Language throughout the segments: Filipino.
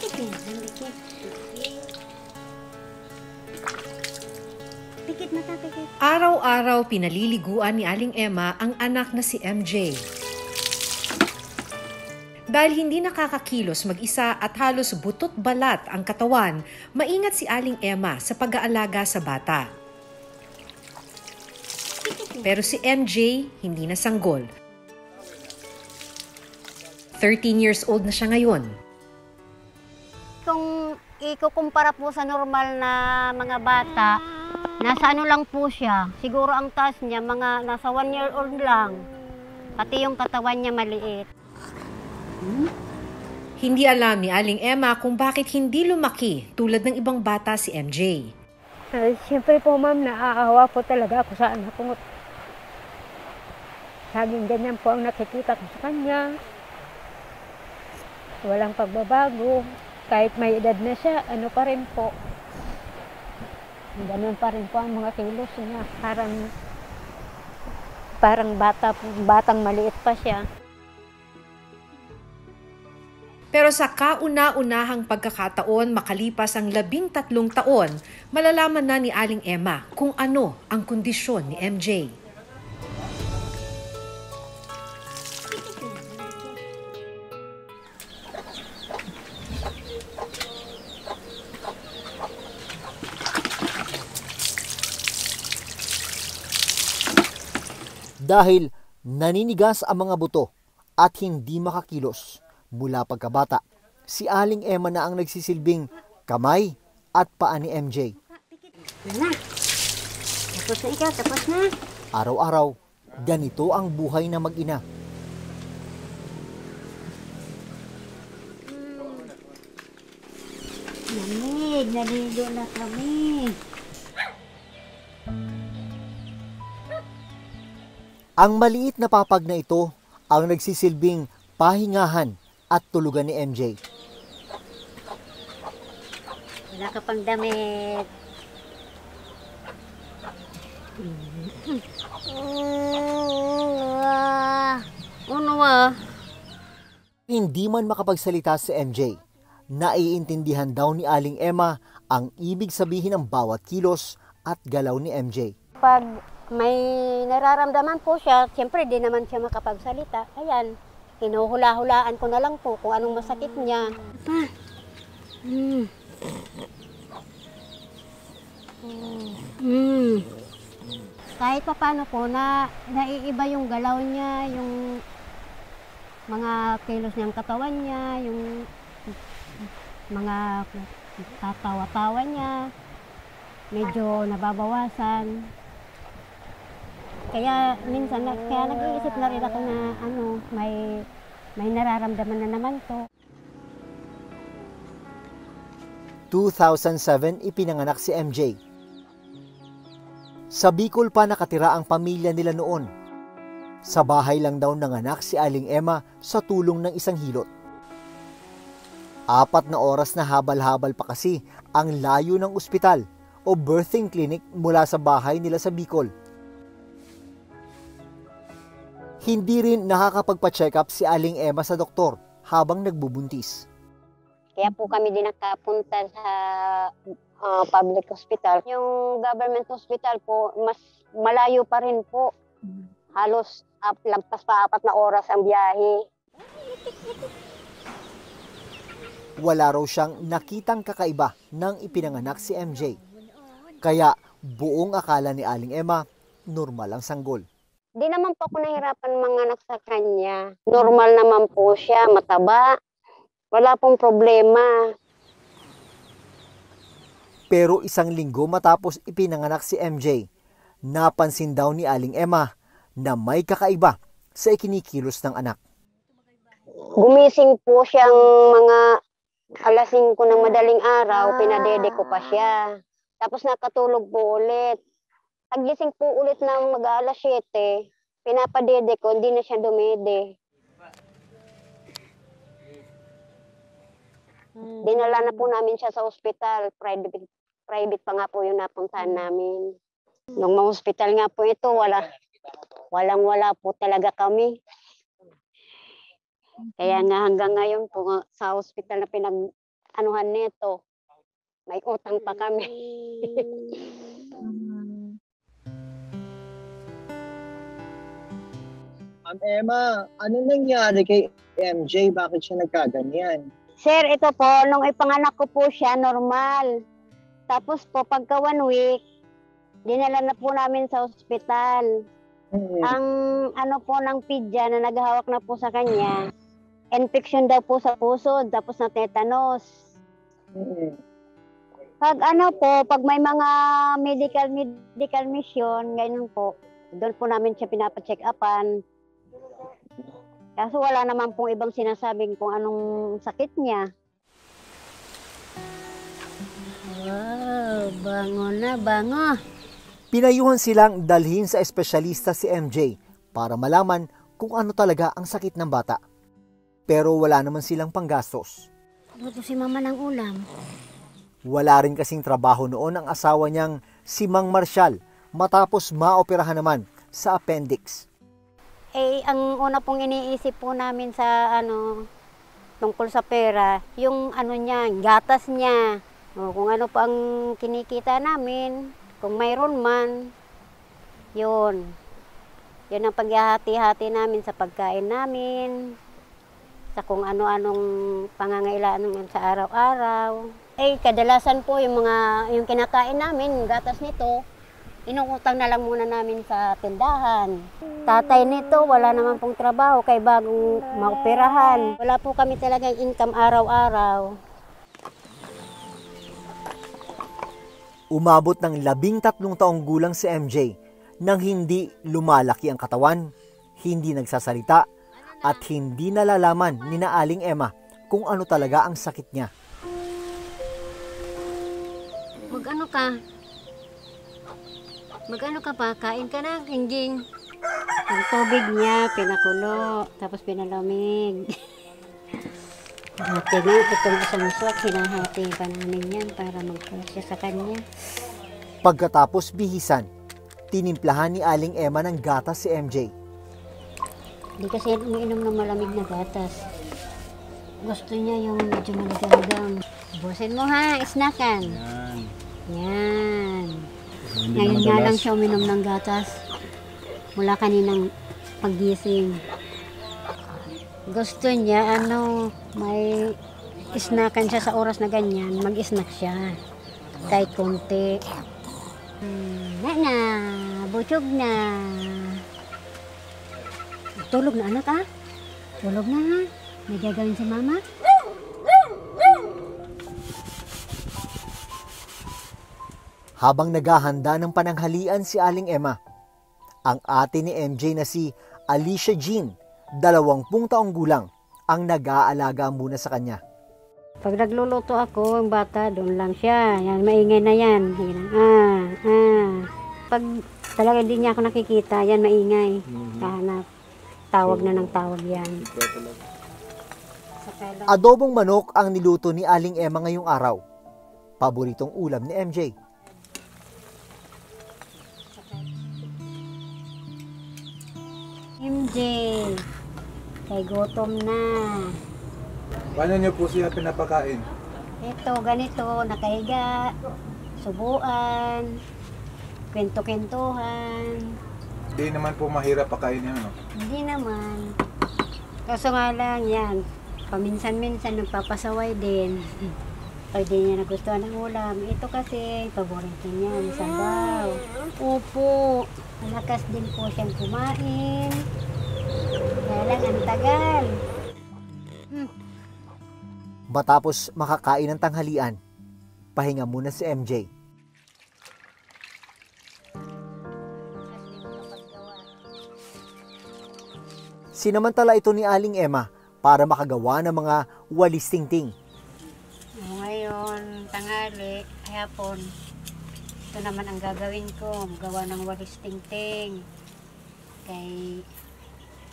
Dikit na yan, dikit. Dikit na dikit. Araw-araw pinaliliguan ni Aling Emma ang anak na si MJ. Dahil hindi nakakakilos mag-isa at halos butot balat ang katawan, maingat si Aling Emma sa pag-aalaga sa bata. Pero si MJ hindi na sanggol. 13 years old na siya ngayon. Kung ikukumpara po sa normal na mga bata, nasa ano lang po siya. Siguro ang taas niya, mga nasa 1 year old lang. Pati yung katawan niya maliit. Hindi alam ni Aling Emma kung bakit hindi lumaki tulad ng ibang bata si MJ. Siyempre po ma'am, naaawa po talaga ako sa anak ko. Laging ganyan po ang nakikita ko sa kanya. Walang pagbabago. Kahit may edad na siya, ano pa rin po. Ganun pa rin po ang mga kilos niya. Parang batang maliit pa siya. Pero sa kauna-unahang pagkakataon makalipas ang 13 taon, malalaman na ni Aling Emma kung ano ang kondisyon ni MJ. Dahil naninigas ang mga buto at hindi makakilos mula pagkabata, si Aling Emma na ang nagsisilbing kamay at paa ni MJ. Na. Tapos na ikaw, tapos na. Araw-araw, ganito ang buhay na mag-ina. Lamig, naligo na kami. Ang maliit na papag na ito ang nagsisilbing pahingahan at tulugan ni MJ. Wala ka pang damit. Ano ba? Hindi man makapagsalita si MJ, naiintindihan daw ni Aling Emma ang ibig sabihin ng bawat kilos at galaw ni MJ. Pag may nararamdaman po siya, siyempre di naman siya makapagsalita. Ayan, hinuhula-hulaan ko na lang po kung anong masakit niya. Kahit pa paano po, naiiba yung galaw niya, yung mga kilos niyang katawan niya, yung mga tatawa-tawa niya, medyo nababawasan. Kaya minsan, nag-iisip na rin ako na may nararamdaman na naman to. 2007 ipinanganak si MJ. Sa Bicol pa nakatira ang pamilya nila noon. Sa bahay lang daw nanganak si Aling Emma sa tulong ng isang hilot. 4 na oras na habal-habal pa kasi ang layo ng ospital o birthing clinic mula sa bahay nila sa Bicol. Hindi rin nakakapagpa-check up si Aling Emma sa doktor habang nagbubuntis. Kaya po kami din nakapunta sa public hospital. Yung government hospital po, mas malayo pa rin po. Halos lampas pa 4 na oras ang biyahe. Wala raw siyang nakitang kakaiba nang ipinanganak si MJ. Kaya buong akala ni Aling Emma, normal ang sanggol. Di naman po ako nahirapan manganak sa kanya. Normal naman po siya, mataba. Wala pong problema. Pero 1 linggo matapos ipinanganak si MJ, napansin daw ni Aling Emma na may kakaiba sa ikinikilos ng anak. Gumising po siyang mga alas 5 ng madaling araw, pinadede ko pa siya. Tapos nakatulog po ulit. Pagising po ulit ng mag-alas 7, pinapadede ko, hindi na siya dumede. Dinala na po namin siya sa ospital, private pa nga po yung napuntahan namin. Nung mga hospital nga po ito, walang-wala po talaga kami. Kaya nga hanggang ngayon po sa ospital na anuhan nito. May utang pa kami. Ma'am Emma, ano nangyari kay MJ? Bakit siya nagkaganyan? Sir, ito po, nung ipanganak ko po siya, normal. Tapos po, pagka 1 week, dinala na po namin sa ospital. Ang ano po ng pidya na naghahawak na po sa kanya, infection daw po sa puso, tapos na tetanus. Pag ano po, pag may mga medical mission, ganyan po, doon po namin siya pinapacheck upan. Kaso wala naman pong ibang sinasabing kung anong sakit niya. Wow, bango na, bango. Pinayuhan silang dalhin sa espesyalista si MJ para malaman kung ano talaga ang sakit ng bata. Pero wala naman silang panggastos. Luto si mama ng ulam. Wala rin kasing trabaho noon ang asawa niyang si Mang Marcial matapos maoperahan naman sa appendix. Ang una pong iniisip po namin sa tungkol sa pera, yung niya, gatas niya. O, kung ano pa ang kinikita namin, kung mayroon man, yun. Yun ang paghahati-hati namin sa pagkain namin, sa kung ano-anong pangangailangan sa araw-araw. Kadalasan po yung kinakain namin, yung gatas nito, inuutang na lang muna namin sa tindahan. Tatay nito, wala naman pong trabaho kay bagong maoperahan. Wala po kami talagang income araw-araw. Umabot ng 13 taong gulang si MJ nang hindi lumalaki ang katawan, hindi nagsasalita, at hindi nalalaman ni na Aling Emma kung ano talaga ang sakit niya. Mag-ano ka pa? Kain ka na, hingging. Ang tubig niya, pinakulo, tapos pinalamig. Hati nga, itong isang swak, hinahati pa namin yan para magkasya sa kanya. Pagkatapos bihisan, tinimplahan ni Aling Emma ng gatas si MJ. Hindi kasi umiinom ng malamig na gatas. Gusto niya yung medyo maligamgam. Busin mo ha, isnakan. Yan. Ngayon nga lang siya uminom ng gatas. Mula kaninang paggising. Gusto niya, may isnakan siya sa oras na ganyan. Mag-snack siya. Kahit konti. Na, butog na. Tulog na anak ha? Tulog na ha? May gagawin si mama? Habang naghahanda ng pananghalian si Aling Emma, ang ate ni MJ na si Alicia Jean, 20 taong gulang, ang nag-aalaga muna sa kanya. Pag nagluluto ako, ang bata, doon lang siya. Yan, maingay na yan. Pag talaga hindi niya ako nakikita, yan maingay. Kahanap. Tawag na ng tawag yan. Adobong manok ang niluto ni Aling Emma ngayong araw. Paboritong ulam ni MJ. MJ, kay gutom na. Paano niyo po siya pinapakain? Ito, ganito, nakahiga, subuan, kwento-kwentuhan. Hindi naman po mahirap pakain yan, no? Hindi naman. Kaso nga lang yan, paminsan-minsan nagpapasaway din. Pag di niya nagustuhan ng ulam. Ito kasi, paborito niya, sabaw. Upo. Malakas din po siyang kumain. Kaya lang, ang tagal. Matapos makakain ng tanghalian, pahinga muna si MJ. Sinamantala ito ni Aling Emma para makagawa ng mga walis tingting. Ngayon, tanghali, hapon, ito naman ang gagawin ko, gawa ng walis tingting. Kay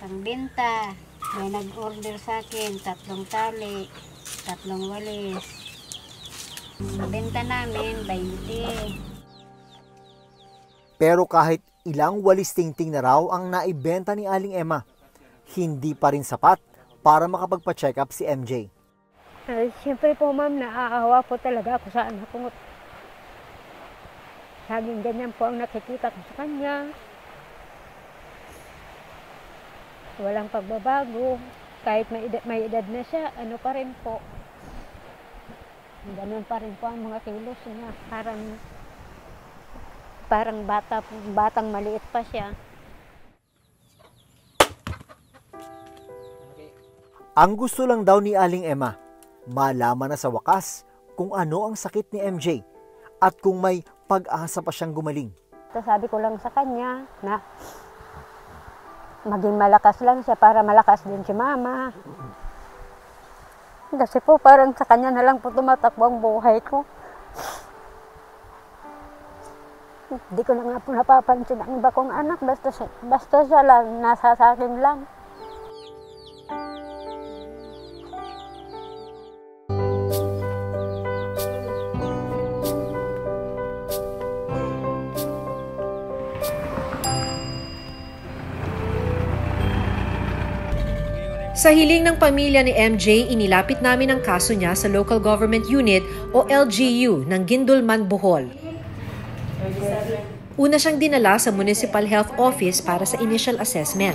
pangbenta, may nag-order sa akin, 3 tali, 3 walis. Benta namin, 20. Pero kahit ilang walis tingting na raw ang naibenta ni Aling Emma, hindi pa rin sapat para makapagpa-check up si MJ. Ay, siyempre po ma'am, naaawa po talaga ako sa anak ko. Laging ganyan po ang nakikita ko sa kanya. Walang pagbabago. Kahit may edad na siya, ano pa rin po. Ganun pa rin po ang mga kilos niya. Parang batang maliit pa siya. Ang gusto lang daw ni Aling Emma, malaman na sa wakas kung ano ang sakit ni MJ at kung may pag-asa pa siyang gumaling. So, sabi ko lang sa kanya na maging malakas lang siya para malakas din si mama. Kasi po parang sa kanya na lang po tumatakbo ang buhay ko. Hindi ko na nga po napapansin ang iba kong anak. Basta siya lang, nasa sa akin lang. Sa hiling ng pamilya ni MJ, inilapit namin ang kaso niya sa Local Government Unit o LGU ng Guindulman, Bohol. Una siyang dinala sa Municipal Health Office para sa initial assessment.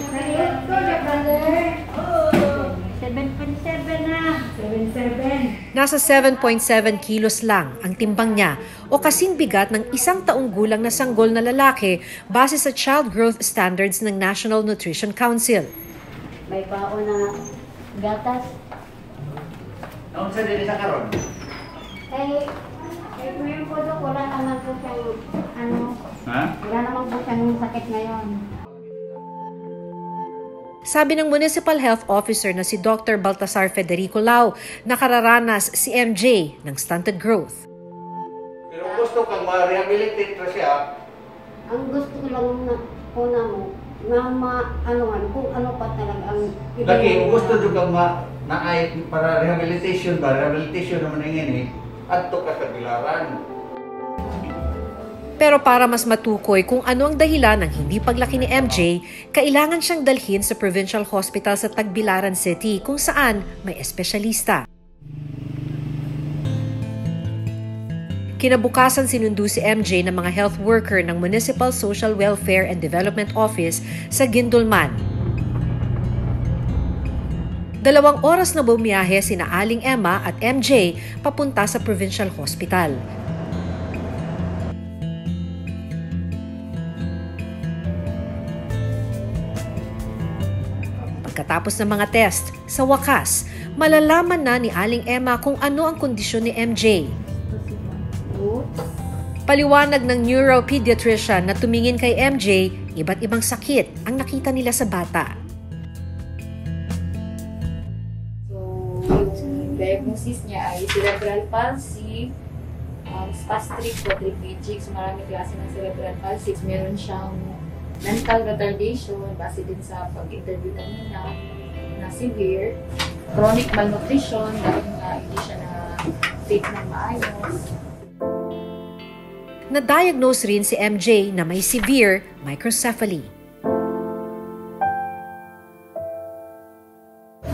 Nasa 7.7 kilos lang ang timbang niya o kasing bigat ng 1 taong gulang na sanggol na lalaki base sa Child Growth Standards ng National Nutrition Council. May baon na gatas. Noon sa dili sa karon. Ngayon po doon, wala naman po siyang, wala naman po siyang sakit ngayon. Sabi ng Municipal Health Officer na si Dr. Baltasar Federico Lau, nakararanas si MJ ng stunted growth. Pero gusto kang ma-rehabilitate pa siya. Ang gusto ko lang na po na mo, kung ano pa talaga ang Lagi, gusto juga naay para rehabilitation ba? Rehabilitation naman ang ini at to kasabilaran. Pero para mas matukoy kung ano ang dahilan ng hindi paglaki ni MJ, kailangan siyang dalhin sa Provincial Hospital sa Tagbilaran City kung saan may espesyalista. Kinabukasan sinundo si MJ ng mga health worker ng Municipal Social Welfare and Development Office sa Guindulman. 2 oras na bumiyahe sina Aling Emma at MJ papunta sa Provincial Hospital. Pagkatapos ng mga test, sa wakas, malalaman na ni Aling Emma kung ano ang kondisyon ni MJ. Paliwanag ng neuropediatrician na tumingin kay MJ, iba't ibang sakit ang nakita nila sa bata. So, yung diagnosis niya ay cerebral palsy, spastic quadriplegic, so maraming klase ng cerebral palsy. Meron siyang mental retardation, base din sa pag-interview kanina, na severe, chronic malnutrition, dahil nga hindi siya na-take ng maayos. Na-diagnose rin si MJ na may severe microcephaly.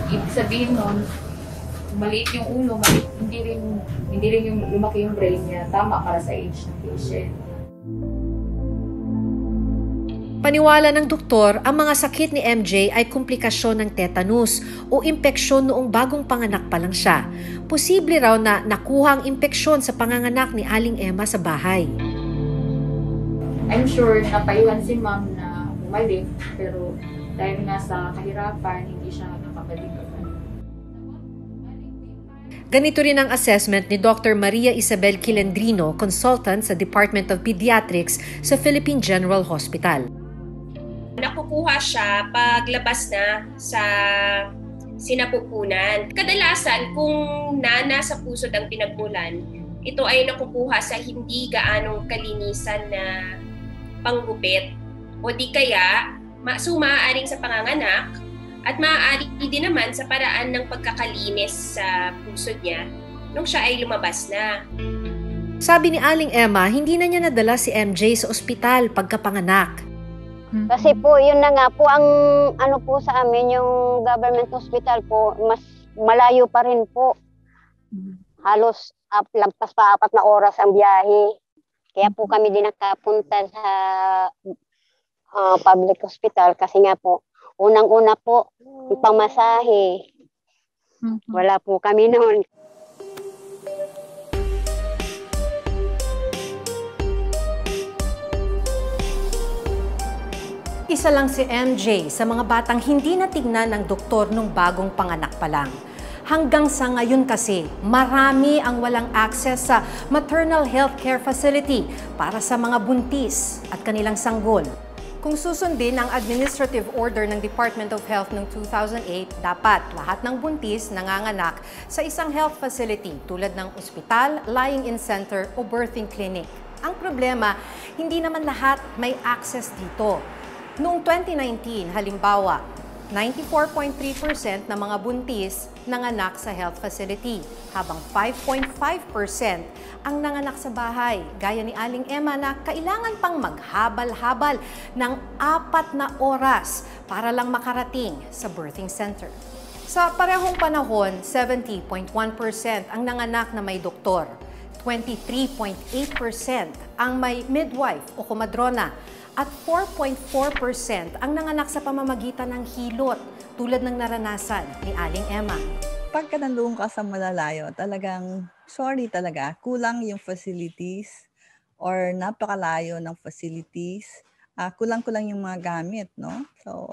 Ibig sabihin nun, maliit yung ulo, hindi rin yung lumaki yung brain niya, tama para sa age ng patient. Paniwala ng doktor, ang mga sakit ni MJ ay komplikasyon ng tetanus o impeksyon noong bagong panganak pa lang siya. Posible raw na nakuha ang impeksyon sa panganganak ni Aling Emma sa bahay. I'm sure napayuhan si ma'am na bumalik, pero dahil nga sa kahirapan, hindi siya nakabalik. Ganito rin ang assessment ni Dr. Maria Isabel Kilendrino, consultant sa Department of Pediatrics sa Philippine General Hospital. Nakukuha siya paglabas na sa sinapupunan. Kadalasan, kung nasa pusod ang pinagmulan, ito ay nakukuha sa hindi gaanong kalinisan na panggupit o di kaya maaaring sa panganganak at maaari din naman sa paraan ng pagkakalinis sa pusod niya nung siya ay lumabas na. Sabi ni Aling Emma, hindi na niya nadala si MJ sa ospital pagkapanganak. Kasi po, yun na nga po, ang ano po sa amin, yung government hospital po, mas malayo pa rin po. Halos lampas pa 4 na oras ang biyahe. Kaya po kami din nakapunta sa public hospital kasi nga po, unang-una po, yung pamasahe. Wala po kami noon. Isa lang si MJ sa mga batang hindi natignan ng doktor nung bagong panganak pa lang. Hanggang sa ngayon kasi, marami ang walang access sa maternal health care facility para sa mga buntis at kanilang sanggol. Kung susundin ang administrative order ng Department of Health noong 2008, dapat lahat ng buntis nanganganak sa isang health facility tulad ng ospital, lying-in center o birthing clinic. Ang problema, hindi naman lahat may access dito. Noong 2019, halimbawa, 94.3% ng mga buntis nanganak sa health facility, habang 5.5% ang nanganak sa bahay, gaya ni Aling Emma na kailangan pang maghabal-habal ng 4 na oras para lang makarating sa birthing center. Sa parehong panahon, 70.1% ang nanganak na may doktor, 23.8% ang may midwife o komadrona, at 4.4% ang nanganak sa pamamagitan ng hilot, tulad ng naranasan ni Aling Emma. Pagka nandoon ka sa malalayo, talagang, sorry talaga, kulang yung facilities or napakalayo ng facilities. Kulang-kulang yung mga gamit, no?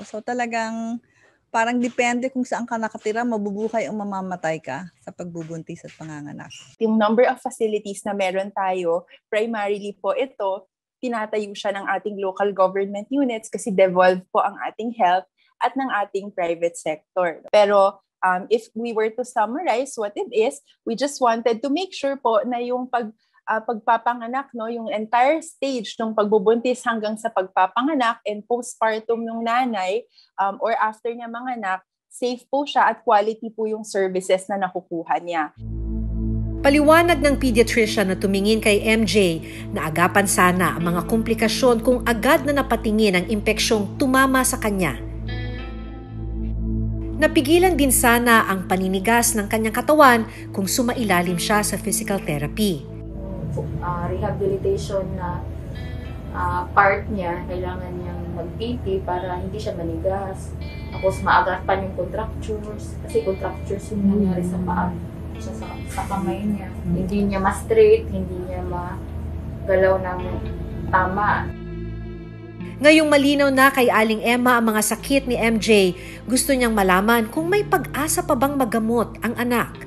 So talagang parang depende kung saan ka nakatira, mabubuhay o mamamatay ka sa pagbubuntis at panganganak. Yung number of facilities na meron tayo, primarily po ito, tinatayo siya ng ating local government units kasi devolved po ang ating health at ng ating private sector. Pero if we were to summarize what it is, we just wanted to make sure po na yung pagpapanganak, no, yung entire stage ng pagbubuntis hanggang sa pagpapanganak and postpartum ng nanay or after niya manganak, safe po siya at quality po yung services na nakukuha niya. Paliwanag ng pediatrician na tumingin kay MJ na agapan sana ang mga komplikasyon kung agad na napatingin ang impeksyong tumama sa kanya. Napigilan din sana ang paninigas ng kanyang katawan kung sumailalim siya sa physical therapy. Rehabilitation na part niya, kailangan niyang mag-PT para hindi siya manigas. Tapos maagapan yung contractures, kasi contractures yung nangyari sa paa. Sa kamay niya. Hindi niya ma-straight, hindi niya magalaw ng tama. Ngayong malinaw na kay Aling Emma ang mga sakit ni MJ, gusto niyang malaman kung may pag-asa pa bang magamot ang anak.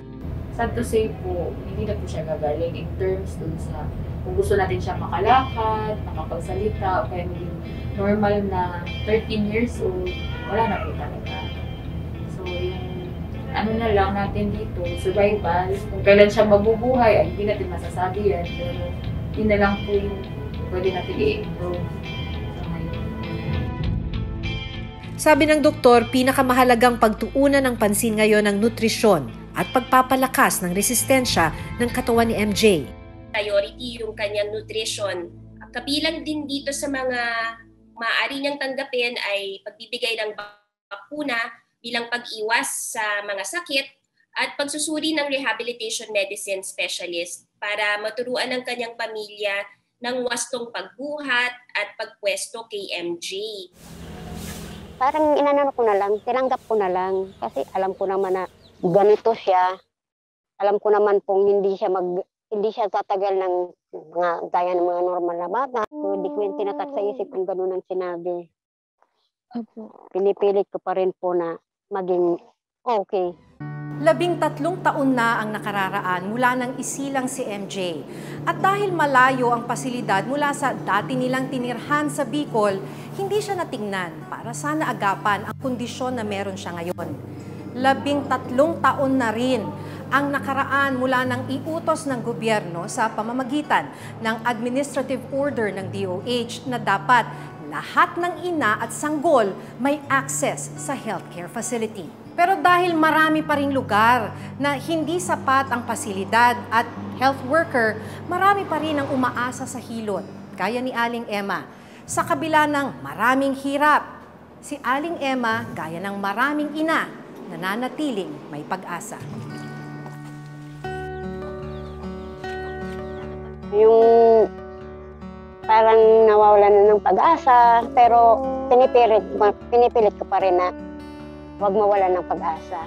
Sad to say po, hindi na po siya gagaling in terms dun sa kung gusto natin siya makalakad, makapagsalita, o kaya maging normal na 13 years old, wala na po talaga. So, yung ano na lang natin dito, survival. Kung kailan siya mabubuhay, ay hindi natin masasabi yan. Pero yun na lang po yung pwede natin i-improve. Sabi ng doktor, pinakamahalagang pagtuunan ng pansin ngayon ng nutrisyon at pagpapalakas ng resistensya ng katawan ni MJ. Priority yung kanyang nutrition. Kabilang din dito sa mga maaari niyang tanggapin ay pagbibigay ng bakuna bilang pag-iwas sa mga sakit at pagsusuri ng rehabilitation medicine specialist para maturuan ng kanyang pamilya ng wastong pagbuhat at pagpwesto kay MJ. Parang inanano ko na lang, tinanggap ko na lang kasi alam ko naman na ganito siya. Alam ko naman pong hindi siya tatagal ng mga gaya ng mga normal na bata. So, hindi ko yung tinatak sa isip kung gano'n ang sinabi. Pinipilit ko pa rin po na maging okay. 13 taon na ang nakararaan mula nang isilang si MJ. At dahil malayo ang pasilidad mula sa dati nilang tinirhan sa Bicol, hindi siya natingnan para sana agapan ang kondisyon na meron siya ngayon. 13 taon na rin ang nakaraan mula nang iutos ng gobyerno sa pamamagitan ng administrative order ng DOH na dapat lahat ng ina at sanggol may access sa healthcare facility. Pero dahil marami pa ring lugar na hindi sapat ang pasilidad at health worker, marami pa rin ang umaasa sa hilot, gaya ni Aling Emma. Sa kabila ng maraming hirap, si Aling Emma, gaya ng maraming ina, nananatiling may pag-asa. parang nawawalan na ng pag-asa, pero pinipilit ko pa rin na huwag mawalan ng pag-asa.